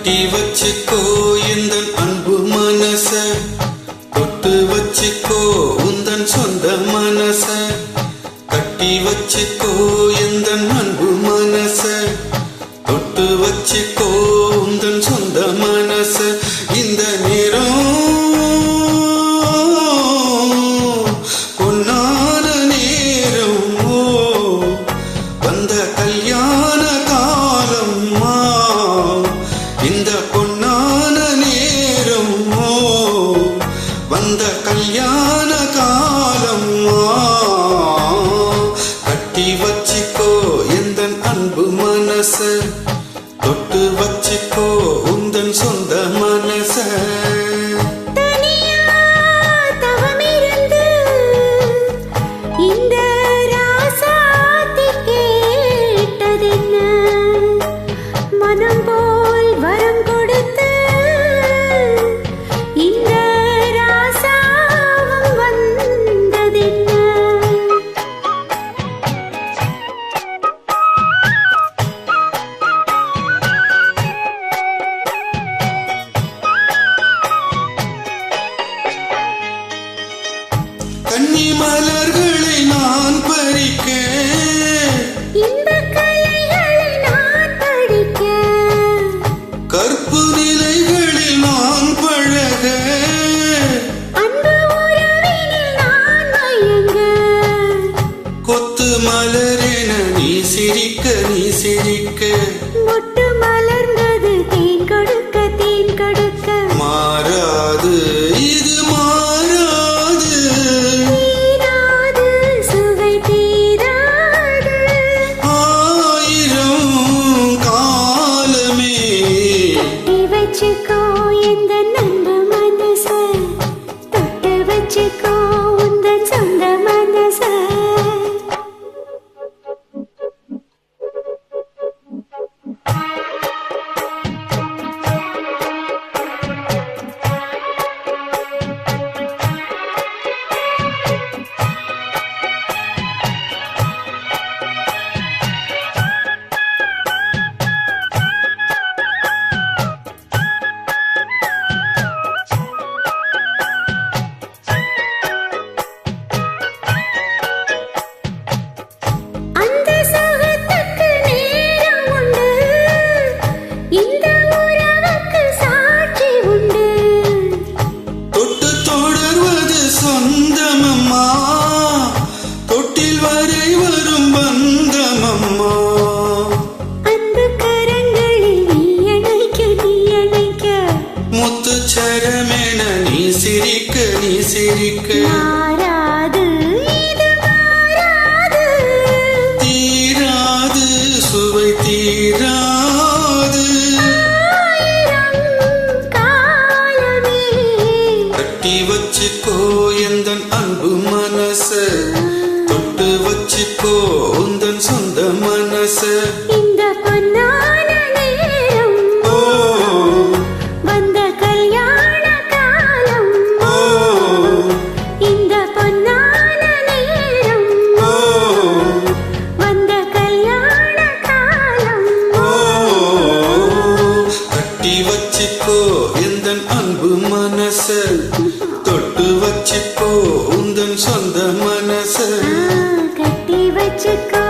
கட்டி வச்சுக்கோ எந்தன் அன்பு மனச, தொட்டு வச்சுக்கோ உந்தன் சொந்த மனச. கட்டி வச்சுக்கோ எந்தன் அன்பு மனச, தொட்டு வச்சுக்கோ உந்தன் சொந்த மனச. இந்த நேரம் பொன்னான நேரம், வந்த கல்யாண காலம். இந்த பொன்னான நேரம் வந்த கல்யாண காலம். கட்டி வச்சுக்கோ எந்தன் அன்பு மனச, தொட்டு வச்சுக்கோ உந்தன் சொந்த மனச. கன்னி மலர்களை நான் பறிக்க, இந்த கலைகளை நான் படிக்க, கற்பு நிலைகளில் நான் பழக, அன்பு உறவினில் நான் மயங்க. கொத்து மலரென நீ சிரிக்க நீ சிரிக்க, மொட்டு மலர்ந்தது தேன் கொடுக்க தேன் கொடுக்க. மாறாது இது மாறாது, தீராது சுவை தீராது. ஆயிரம் காலமே கட்டி வச்சுக்கோ எந்த நண்பு மனச, தொட்டு வச்சுக்கோ உந்தன் சொந்த மனச. அந்த சுகத்துக்கு நேரம் உண்டு, இந்த உறவுக்கு சாட்சி உண்டு. தொட்டு தொடர்வது சொந்தமம்மா, தொட்டில் வரை வரும் பந்தமம்மா. அன்பு கரங்களில் நீ அணைக்க, முத்து சரமென நீ சிரிக்க நீ சிரிக்க, மாறாது இது மாறாது. தீராது சுவை தீராது. ஆயிரம் காலமே கட்டி வச்சுக்கோ எந்தன் அன்பு மனச, தொட்டு வச்சுக்கோ உந்தன் சொந்த மனச. இந்த பொன்னான நேரம் வந்த கல்யாண காலம். இந்த பொன்னான நேரம் வந்த கல்யாண காலம். கட்டி வச்சுக்கோ எந்தன் அன்பு மனச, தொட்டு வச்சுக்கோ உந்தன் சொந்த மனச. கட்டி வச்சுக்கோ